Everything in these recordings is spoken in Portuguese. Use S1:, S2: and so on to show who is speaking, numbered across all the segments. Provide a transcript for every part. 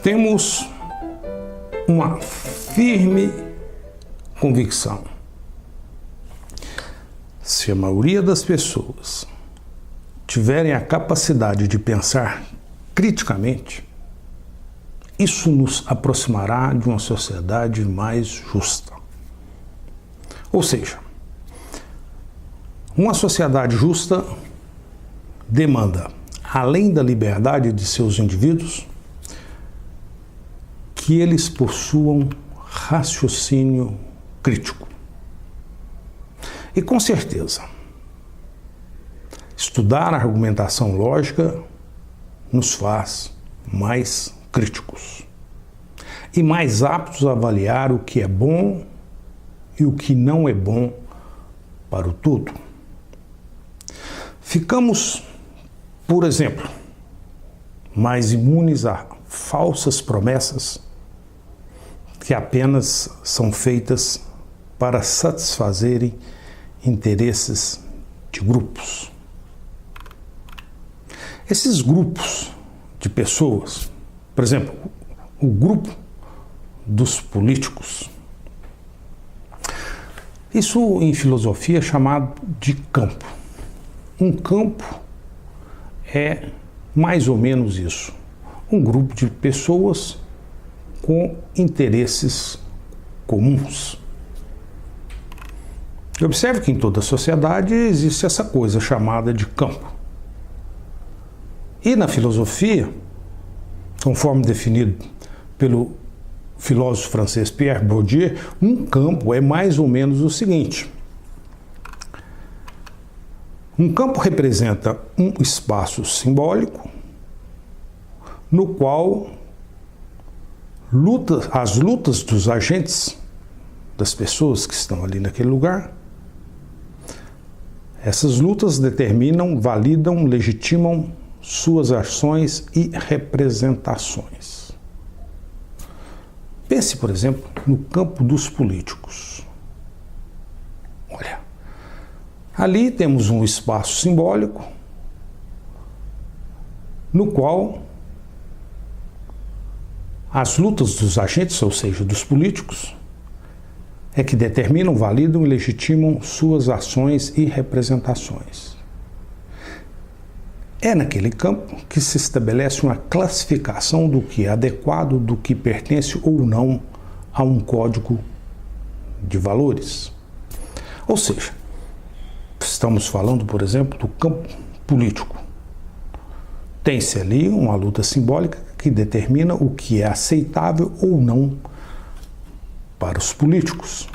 S1: temos uma firme convicção. Se a maioria das pessoas tiverem a capacidade de pensar criticamente, isso nos aproximará de uma sociedade mais justa. Ou seja, uma sociedade justa demanda, além da liberdade de seus indivíduos, que eles possuam raciocínio crítico. E com certeza, estudar a argumentação lógica nos faz mais críticos e mais aptos a avaliar o que é bom e o que não é bom para o todo. Ficamos, por exemplo, mais imunes a falsas promessas que apenas são feitas para satisfazerem interesses de grupos. Esses grupos de pessoas, por exemplo, o grupo dos políticos, isso em filosofia é chamado de campo. Um campo é mais ou menos isso, um grupo de pessoas com interesses comuns. Observe que em toda a sociedade existe essa coisa chamada de campo. E na filosofia, conforme definido pelo filósofo francês Pierre Bourdieu, um campo é mais ou menos o seguinte: um campo representa um espaço simbólico no qual as lutas dos agentes, das pessoas que estão ali naquele lugar, essas lutas determinam, validam, legitimam suas ações e representações. Pense, por exemplo, no campo dos políticos. Olha, ali temos um espaço simbólico no qual as lutas dos agentes, ou seja, dos políticos, é que determinam, validam e legitimam suas ações e representações. É naquele campo que se estabelece uma classificação do que é adequado, do que pertence ou não a um código de valores. Ou seja, estamos falando, por exemplo, do campo político. Tem-se ali uma luta simbólica que determina o que é aceitável ou não para os políticos.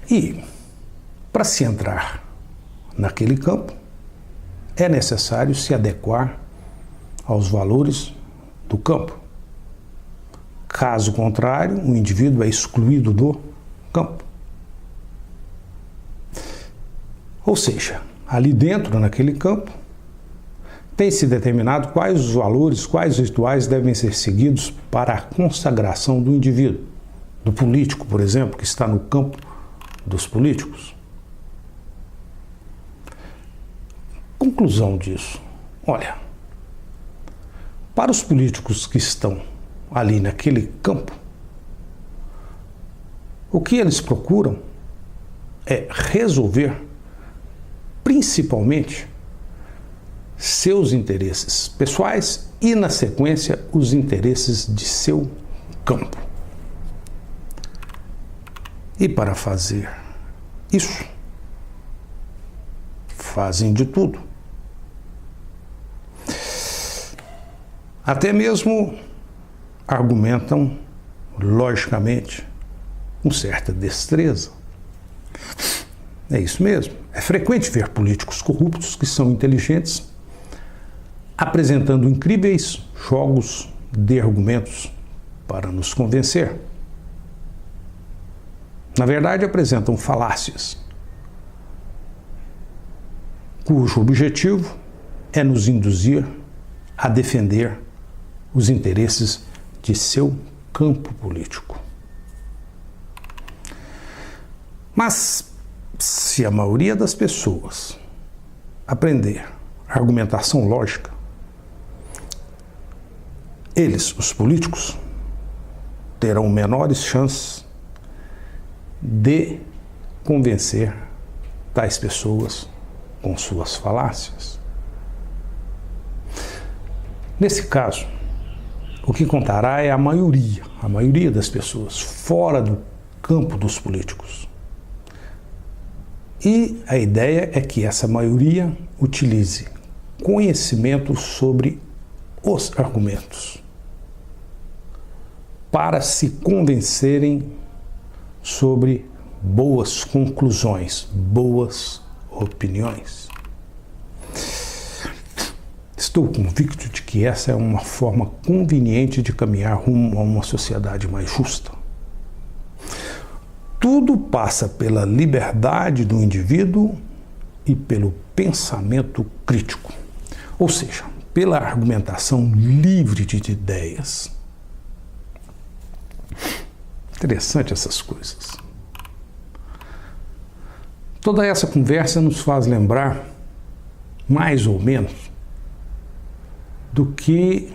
S1: E, para se entrar naquele campo, é necessário se adequar aos valores do campo. Caso contrário, o indivíduo é excluído do campo. Ou seja, ali dentro, naquele campo, tem-se determinado quais os valores, quais rituais devem ser seguidos para a consagração do indivíduo, do político, por exemplo, que está no campo dos políticos. Conclusão disso. Olha, para os políticos que estão ali naquele campo, o que eles procuram é resolver, principalmente, seus interesses pessoais e, na sequência, os interesses de seu campo. E para fazer isso, fazem de tudo. Até mesmo argumentam logicamente com certa destreza. É isso mesmo. É frequente ver políticos corruptos que são inteligentes apresentando incríveis jogos de argumentos para nos convencer. Na verdade, apresentam falácias, cujo objetivo é nos induzir a defender os interesses de seu campo político. Mas, se a maioria das pessoas aprender argumentação lógica, eles, os políticos, terão menores chances de convencer tais pessoas com suas falácias. Nesse caso, o que contará é a maioria das pessoas fora do campo dos políticos. E a ideia é que essa maioria utilize conhecimento sobre os argumentos para se convencerem sobre boas conclusões, boas opiniões. Estou convicto de que essa é uma forma conveniente de caminhar rumo a uma sociedade mais justa. Tudo passa pela liberdade do indivíduo e pelo pensamento crítico, ou seja, pela argumentação livre de ideias. Interessante essas coisas. Toda essa conversa nos faz lembrar, mais ou menos, do que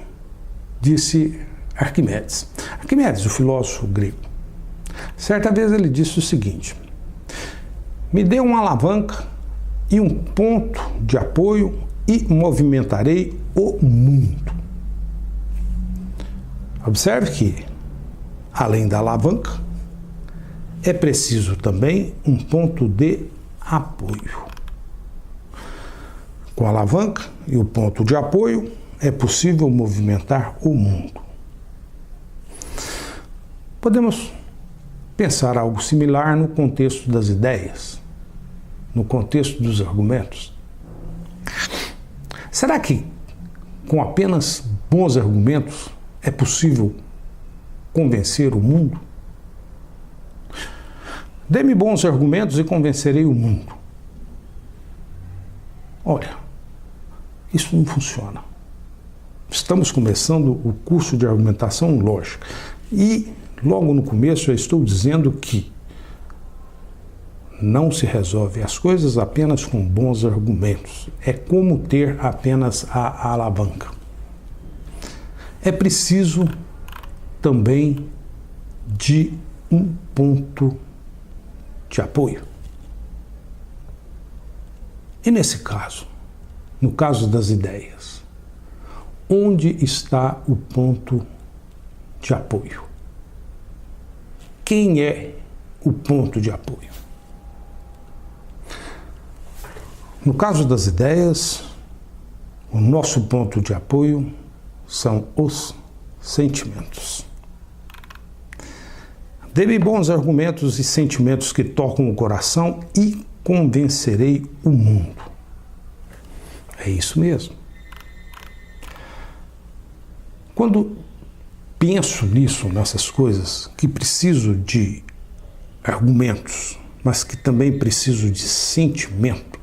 S1: disse Arquimedes. Arquimedes, o filósofo grego. Certa vez ele disse o seguinte: me dê uma alavanca e um ponto de apoio e movimentarei o mundo. Observe que, além da alavanca, é preciso também um ponto de apoio. Com a alavanca e o ponto de apoio, é possível movimentar o mundo. Podemos pensar algo similar no contexto das ideias, no contexto dos argumentos. Será que, com apenas bons argumentos, é possível convencer o mundo? Dê-me bons argumentos e convencerei o mundo. Olha, isso não funciona. Estamos começando o curso de argumentação lógica e logo no começo eu estou dizendo que não se resolve as coisas apenas com bons argumentos. É como ter apenas a alavanca. É preciso também de um ponto de apoio. E nesse caso, no caso das ideias, onde está o ponto de apoio? Quem é o ponto de apoio? No caso das ideias, o nosso ponto de apoio são os sentimentos. Dê-me bons argumentos e sentimentos que tocam o coração e convencerei o mundo. É isso mesmo. Quando penso nisso, nessas coisas, que preciso de argumentos, mas que também preciso de sentimento,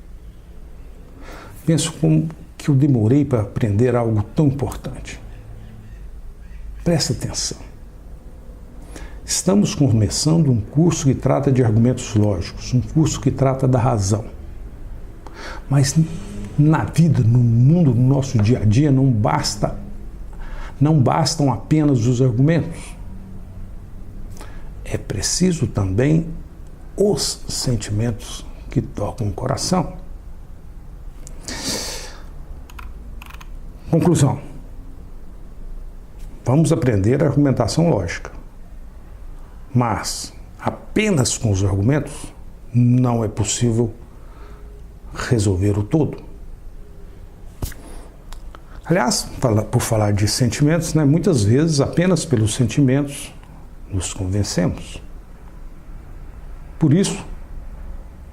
S1: penso como que eu demorei para aprender algo tão importante. Presta atenção. Estamos começando um curso que trata de argumentos lógicos, um curso que trata da razão. Mas na vida, no mundo, no nosso dia a dia, não bastam apenas os argumentos. É preciso também os sentimentos que tocam o coração. Conclusão. Vamos aprender a argumentação lógica. Mas apenas com os argumentos não é possível resolver o todo. Aliás, por falar de sentimentos, muitas vezes apenas pelos sentimentos nos convencemos. Por isso,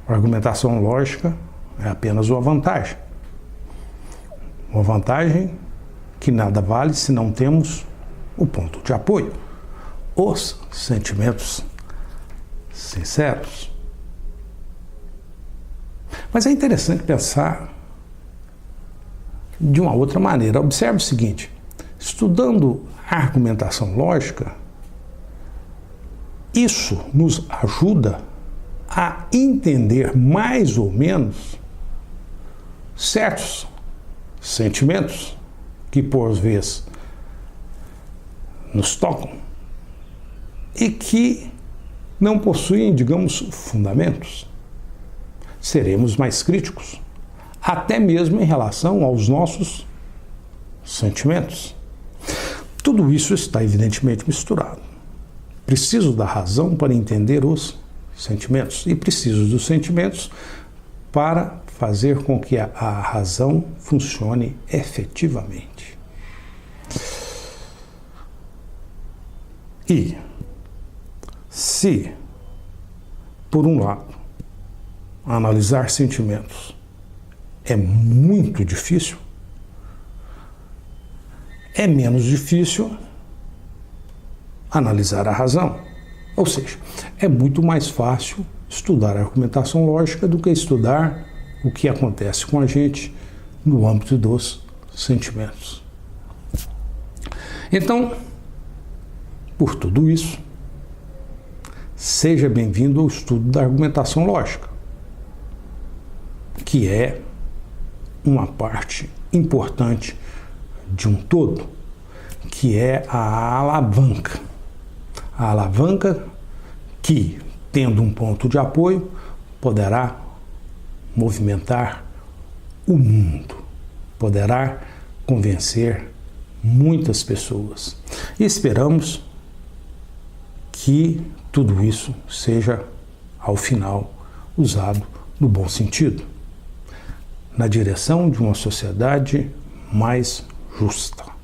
S1: a argumentação lógica é apenas uma vantagem. Uma vantagem que nada vale se não temos o ponto de apoio, os sentimentos sinceros. Mas é interessante pensar de uma outra maneira. Observe o seguinte: estudando a argumentação lógica, isso nos ajuda a entender mais ou menos certos sentimentos que por vezes nos tocam e que não possuem, digamos, fundamentos. Seremos mais críticos, até mesmo em relação aos nossos sentimentos. Tudo isso está evidentemente misturado. Preciso da razão para entender os sentimentos e preciso dos sentimentos para fazer com que a razão funcione efetivamente. E se, por um lado, analisar sentimentos é muito difícil, é menos difícil analisar a razão. Ou seja, é muito mais fácil estudar a argumentação lógica do que estudar o que acontece com a gente no âmbito dos sentimentos. Então, por tudo isso, seja bem-vindo ao estudo da argumentação lógica, que é uma parte importante de um todo, que é a alavanca. A alavanca que, tendo um ponto de apoio, poderá movimentar o mundo, poderá convencer muitas pessoas. E esperamos que tudo isso seja, ao final, usado no bom sentido, na direção de uma sociedade mais justa.